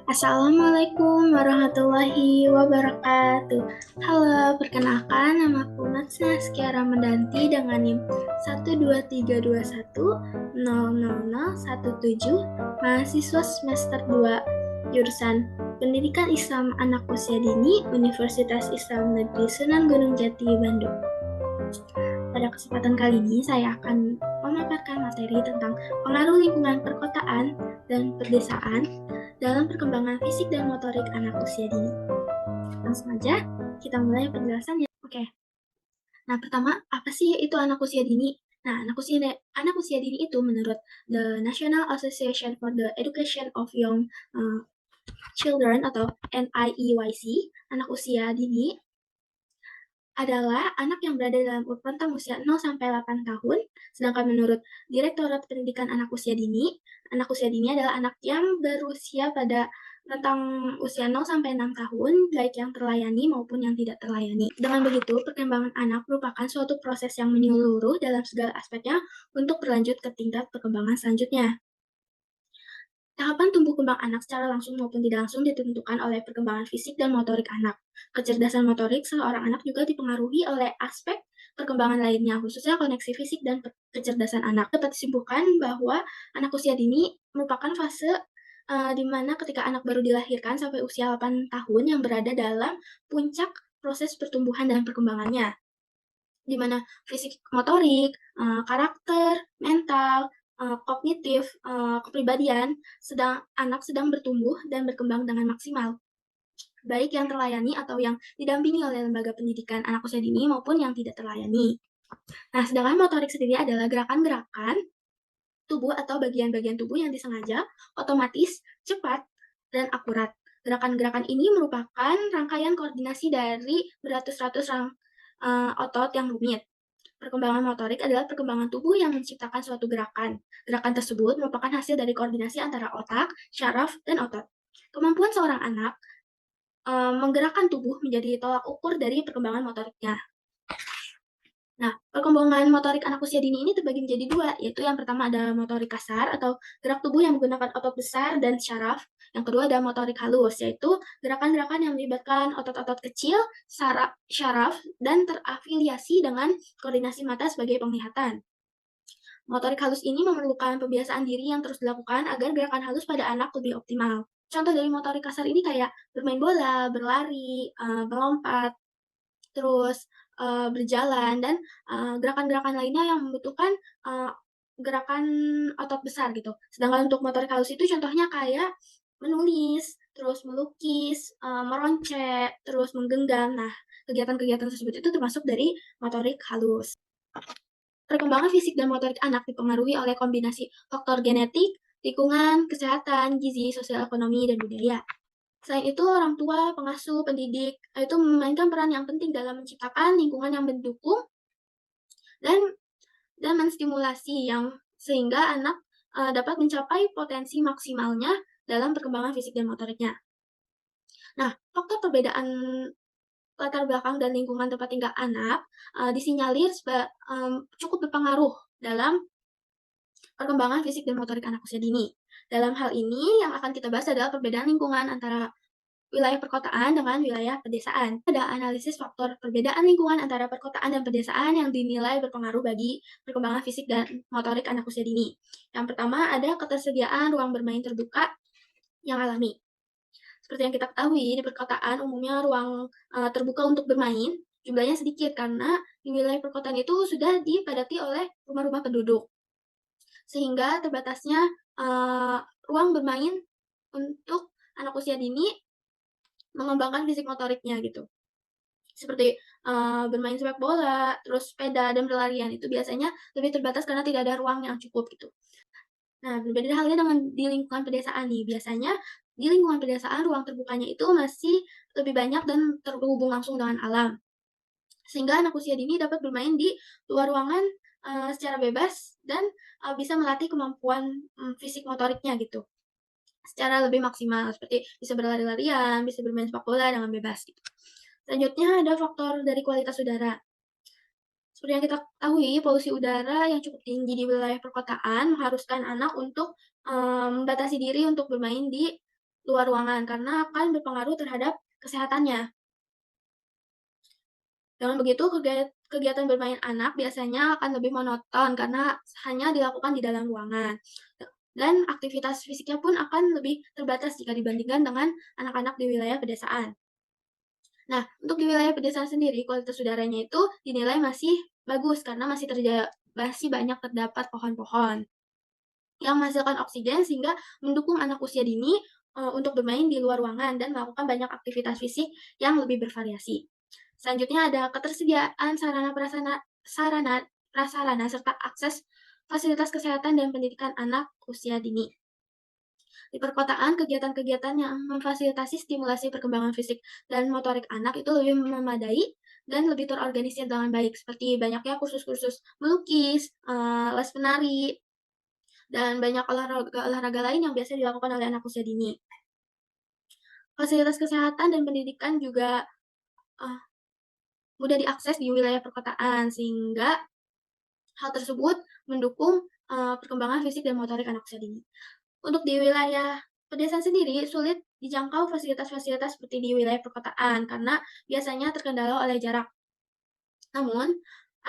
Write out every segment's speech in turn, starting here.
Assalamualaikum warahmatullahi wabarakatuh. Halo, perkenalkan namaku Matsna Sekiara Mendanti dengan NIM 12321000017, mahasiswa semester 2, jurusan Pendidikan Islam Anak Usia Dini, Universitas Islam Negeri Sunan Gunung Jati, Bandung. Pada kesempatan kali ini, saya akan memaparkan materi tentang pengaruh lingkungan perkotaan dan pedesaan dalam perkembangan fisik dan motorik anak usia dini. Langsung aja, kita mulai penjelasannya. Oke, nah pertama, apa sih itu anak usia dini? Nah, anak usia dini itu menurut the National Association for the Education of Young Children atau NIEYC, anak usia dini adalah anak yang berada dalam rentang usia 0 sampai 8 tahun, sedangkan menurut Direktorat Pendidikan Anak Usia Dini adalah anak yang berusia pada rentang usia 0 sampai 6 tahun, baik yang terlayani maupun yang tidak terlayani. Dengan begitu, perkembangan anak merupakan suatu proses yang menyeluruh dalam segala aspeknya untuk berlanjut ke tingkat perkembangan selanjutnya. Tahapan tumbuh kembang anak secara langsung maupun tidak langsung ditentukan oleh perkembangan fisik dan motorik anak. Kecerdasan motorik seorang anak juga dipengaruhi oleh aspek perkembangan lainnya, khususnya koneksi fisik dan kecerdasan anak. Dapat disimpulkan bahwa anak usia dini merupakan fase di mana ketika anak baru dilahirkan sampai usia 8 tahun yang berada dalam puncak proses pertumbuhan dan perkembangannya, di mana fisik motorik, karakter, mental, kognitif, kepribadian anak sedang bertumbuh dan berkembang dengan maksimal, baik yang terlayani atau yang didampingi oleh lembaga pendidikan anak usia dini maupun yang tidak terlayani. Nah, sedangkan motorik sendiri adalah gerakan-gerakan tubuh atau bagian-bagian tubuh yang disengaja, otomatis, cepat, dan akurat. Gerakan-gerakan ini merupakan rangkaian koordinasi dari beratus-ratus otot yang rumit. Perkembangan motorik adalah perkembangan tubuh yang menciptakan suatu gerakan. Gerakan tersebut merupakan hasil dari koordinasi antara otak, syaraf, dan otot. Kemampuan seorang anak menggerakkan tubuh menjadi tolak ukur dari perkembangan motoriknya. Nah, perkembangan motorik anak usia dini ini terbagi menjadi dua, yaitu yang pertama ada motorik kasar atau gerak tubuh yang menggunakan otot besar dan syaraf. Yang kedua ada motorik halus, yaitu gerakan-gerakan yang melibatkan otot-otot kecil, syaraf, dan terafiliasi dengan koordinasi mata sebagai penglihatan. Motorik halus ini memerlukan pembiasaan diri yang terus dilakukan agar gerakan halus pada anak lebih optimal. Contoh dari motorik kasar ini kayak bermain bola, berlari, melompat, terus, berjalan dan, gerakan-gerakan lainnya yang membutuhkan, gerakan otot besar gitu. Sedangkan untuk motorik halus itu contohnya kayak menulis, terus melukis, meronceng, terus menggenggam. Nah, kegiatan-kegiatan tersebut itu termasuk dari motorik halus. Perkembangan fisik dan motorik anak dipengaruhi oleh kombinasi faktor genetik, lingkungan, kesehatan, gizi, sosial ekonomi, dan budaya. Selain itu, orang tua, pengasuh, pendidik, itu memainkan peran yang penting dalam menciptakan lingkungan yang mendukung dan menstimulasi sehingga anak, dapat mencapai potensi maksimalnya dalam perkembangan fisik dan motoriknya. Nah, faktor perbedaan latar belakang dan lingkungan tempat tinggal anak, disinyalir cukup berpengaruh dalam perkembangan fisik dan motorik anak usia dini. Dalam hal ini, yang akan kita bahas adalah perbedaan lingkungan antara wilayah perkotaan dengan wilayah pedesaan. Ada analisis faktor perbedaan lingkungan antara perkotaan dan pedesaan yang dinilai berpengaruh bagi perkembangan fisik dan motorik anak usia dini. Yang pertama ada ketersediaan ruang bermain terbuka yang alami. Seperti yang kita ketahui, di perkotaan umumnya ruang terbuka untuk bermain jumlahnya sedikit karena di wilayah perkotaan itu sudah dipadati oleh rumah-rumah penduduk. Sehingga terbatasnya ruang bermain untuk anak usia dini mengembangkan fisik motoriknya gitu. Seperti, bermain sepak bola, terus sepeda, dan berlarian itu biasanya lebih terbatas karena tidak ada ruang yang cukup gitu. Nah, berbeda halnya dengan di lingkungan pedesaan nih, biasanya di lingkungan pedesaan ruang terbukanya itu masih lebih banyak dan terhubung langsung dengan alam. Sehingga anak usia dini dapat bermain di luar ruangan, secara bebas dan, bisa melatih kemampuan, fisik motoriknya gitu, secara lebih maksimal seperti bisa berlari-larian, bisa bermain sepak bola dengan bebas gitu. Selanjutnya ada faktor dari kualitas udara. Seperti yang kita ketahui, polusi udara yang cukup tinggi di wilayah perkotaan mengharuskan anak untuk, membatasi diri untuk bermain di luar ruangan karena akan berpengaruh terhadap kesehatannya. Dengan begitu, kegiatan bermain anak biasanya akan lebih monoton karena hanya dilakukan di dalam ruangan. Dan aktivitas fisiknya pun akan lebih terbatas jika dibandingkan dengan anak-anak di wilayah pedesaan. Nah, untuk di wilayah pedesaan sendiri, kualitas udaranya itu dinilai masih bagus karena masih banyak terdapat pohon-pohon yang menghasilkan oksigen sehingga mendukung anak usia dini untuk bermain di luar ruangan dan melakukan banyak aktivitas fisik yang lebih bervariasi. Selanjutnya ada ketersediaan sarana prasarana serta akses fasilitas kesehatan dan pendidikan anak usia dini. Di perkotaan, kegiatan-kegiatan yang memfasilitasi stimulasi perkembangan fisik dan motorik anak itu lebih memadai dan lebih terorganisir dengan baik, seperti banyaknya kursus-kursus melukis, les menari, dan banyak olahraga-olahraga lain yang biasa dilakukan oleh anak usia dini. Fasilitas kesehatan dan pendidikan juga uh, mudah diakses di wilayah perkotaan, sehingga hal tersebut mendukung perkembangan fisik dan motorik anak usia dini. Untuk di wilayah pedesaan sendiri, sulit dijangkau fasilitas-fasilitas seperti di wilayah perkotaan, karena biasanya terkendala oleh jarak. Namun,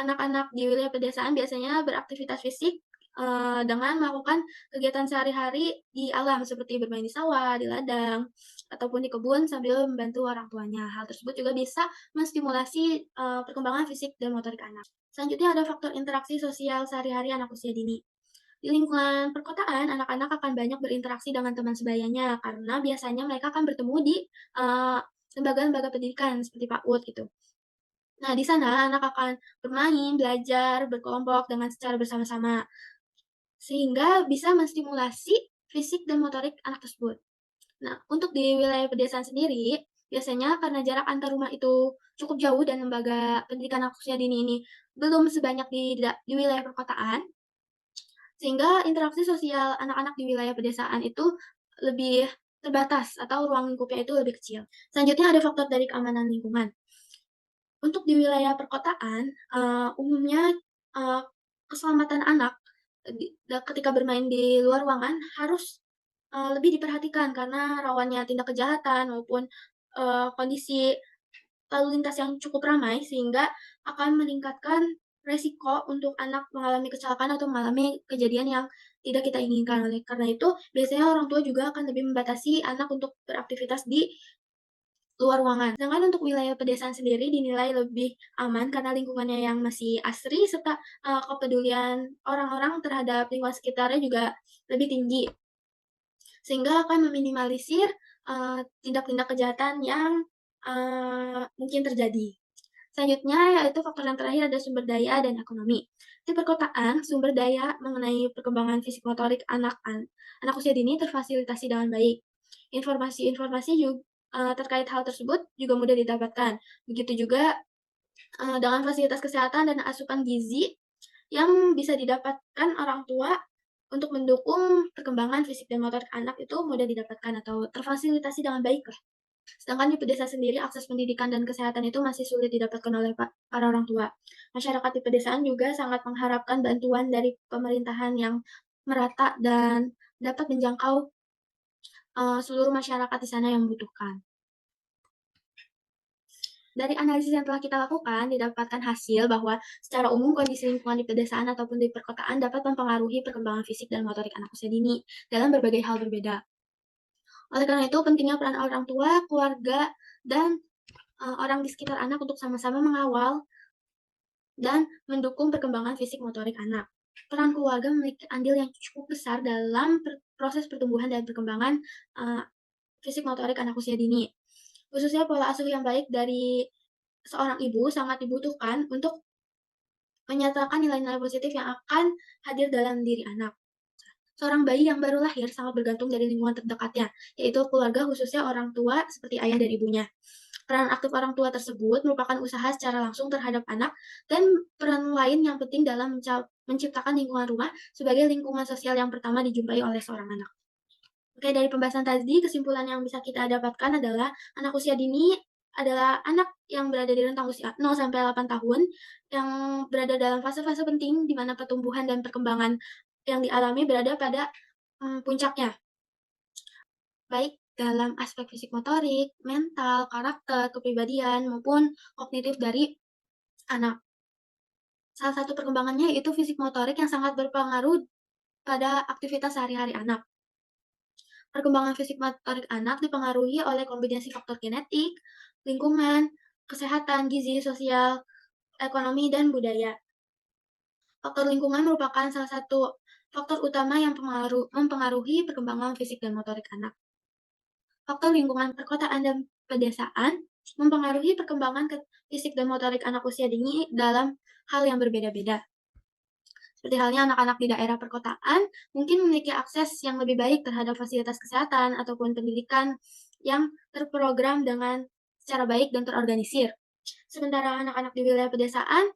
anak-anak di wilayah pedesaan biasanya beraktivitas fisik dengan melakukan kegiatan sehari-hari di alam seperti bermain di sawah, di ladang, ataupun di kebun sambil membantu orang tuanya. Hal tersebut juga bisa menstimulasi perkembangan fisik dan motorik anak. Selanjutnya ada faktor interaksi sosial sehari-hari anak usia dini. Di lingkungan perkotaan, anak-anak akan banyak berinteraksi dengan teman sebayanya karena biasanya mereka akan bertemu di lembaga-lembaga pendidikan seperti PAUD gitu. Nah, di sana anak akan bermain, belajar, berkelompok dengan secara bersama-sama, sehingga bisa menstimulasi fisik dan motorik anak tersebut. Nah, untuk di wilayah pedesaan sendiri, biasanya karena jarak antar rumah itu cukup jauh dan lembaga pendidikan anak usia dini ini belum sebanyak di wilayah perkotaan, sehingga interaksi sosial anak-anak di wilayah pedesaan itu lebih terbatas atau ruang lingkupnya itu lebih kecil. Selanjutnya ada faktor dari keamanan lingkungan. Untuk di wilayah perkotaan, umumnya, eee, keselamatan anak, ketika bermain di luar ruangan harus, lebih diperhatikan karena rawannya tindak kejahatan maupun, kondisi lalu lintas yang cukup ramai sehingga akan meningkatkan resiko untuk anak mengalami kecelakaan atau mengalami kejadian yang tidak kita inginkan. Oleh karena itu, biasanya orang tua juga akan lebih membatasi anak untuk beraktivitas di luar ruangan. Sedangkan untuk wilayah pedesaan sendiri dinilai lebih aman karena lingkungannya yang masih asri serta, kepedulian orang-orang terhadap lingkungan sekitarnya juga lebih tinggi, sehingga akan meminimalisir, tindak-tindak kejahatan yang, mungkin terjadi. Selanjutnya yaitu faktor yang terakhir ada sumber daya dan ekonomi. Di perkotaan, sumber daya mengenai perkembangan fisik motorik anak usia dini terfasilitasi dengan baik. Informasi-informasi terkait hal tersebut juga mudah didapatkan. Begitu juga, dengan fasilitas kesehatan dan asupan gizi yang bisa didapatkan orang tua untuk mendukung perkembangan fisik dan motorik anak itu mudah didapatkan atau terfasilitasi dengan baik lah. Sedangkan di pedesaan sendiri, akses pendidikan dan kesehatan itu masih sulit didapatkan oleh para orang tua. Masyarakat di pedesaan juga sangat mengharapkan bantuan dari pemerintahan yang merata dan dapat menjangkau seluruh masyarakat di sana yang membutuhkan. Dari analisis yang telah kita lakukan, didapatkan hasil bahwa secara umum kondisi lingkungan di pedesaan ataupun di perkotaan dapat mempengaruhi perkembangan fisik dan motorik anak usia dini dalam berbagai hal berbeda. Oleh karena itu, pentingnya peran orang tua, keluarga, dan orang di sekitar anak untuk sama-sama mengawal dan mendukung perkembangan fisik motorik anak. Peran keluarga memiliki andil yang cukup besar dalam proses pertumbuhan dan perkembangan fisik motorik anak usia dini. Khususnya pola asuh yang baik dari seorang ibu sangat dibutuhkan untuk menyatakan nilai-nilai positif yang akan hadir dalam diri anak. Seorang bayi yang baru lahir sangat bergantung dari lingkungan terdekatnya, yaitu keluarga khususnya orang tua seperti ayah dan ibunya. Peran aktif orang tua tersebut merupakan usaha secara langsung terhadap anak dan peran lain yang penting dalam menciptakan lingkungan rumah sebagai lingkungan sosial yang pertama dijumpai oleh seorang anak. Oke, dari pembahasan tadi, kesimpulan yang bisa kita dapatkan adalah anak usia dini adalah anak yang berada di rentang usia 0 sampai 8 tahun, yang berada dalam fase-fase penting di mana pertumbuhan dan perkembangan yang dialami berada pada puncaknya. Baik, dalam aspek fisik motorik, mental, karakter, kepribadian, maupun kognitif dari anak. Salah satu perkembangannya yaitu fisik motorik yang sangat berpengaruh pada aktivitas sehari-hari anak. Perkembangan fisik motorik anak dipengaruhi oleh kombinasi faktor genetik, lingkungan, kesehatan, gizi, sosial, ekonomi, dan budaya. Faktor lingkungan merupakan salah satu faktor utama yang mempengaruhi perkembangan fisik dan motorik anak. Faktor lingkungan perkotaan dan pedesaan mempengaruhi perkembangan fisik dan motorik anak usia dini dalam hal yang berbeda-beda. Seperti halnya anak-anak di daerah perkotaan mungkin memiliki akses yang lebih baik terhadap fasilitas kesehatan ataupun pendidikan yang terprogram dengan secara baik dan terorganisir. Sementara anak-anak di wilayah pedesaan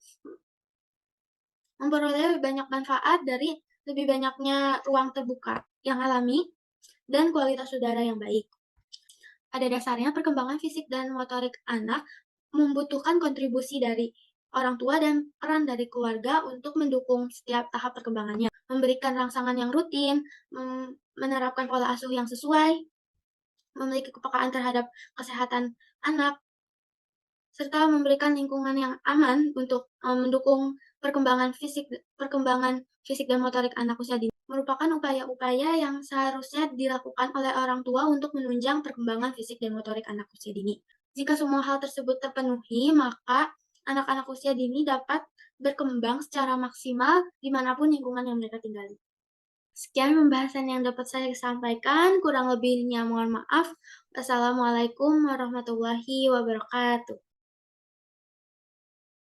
memperoleh lebih banyak manfaat dari lebih banyaknya ruang terbuka yang alami dan kualitas udara yang baik. Pada dasarnya, perkembangan fisik dan motorik anak membutuhkan kontribusi dari orang tua dan peran dari keluarga untuk mendukung setiap tahap perkembangannya. Memberikan rangsangan yang rutin, menerapkan pola asuh yang sesuai, memiliki kepekaan terhadap kesehatan anak, serta memberikan lingkungan yang aman untuk mendukung perkembangan fisik dan motorik anak usia dini merupakan upaya-upaya yang seharusnya dilakukan oleh orang tua untuk menunjang perkembangan fisik dan motorik anak usia dini. Jika semua hal tersebut terpenuhi, maka anak-anak usia dini dapat berkembang secara maksimal dimanapun lingkungan yang mereka tinggali. Sekian pembahasan yang dapat saya sampaikan, kurang lebihnya mohon maaf. Wassalamualaikum warahmatullahi wabarakatuh.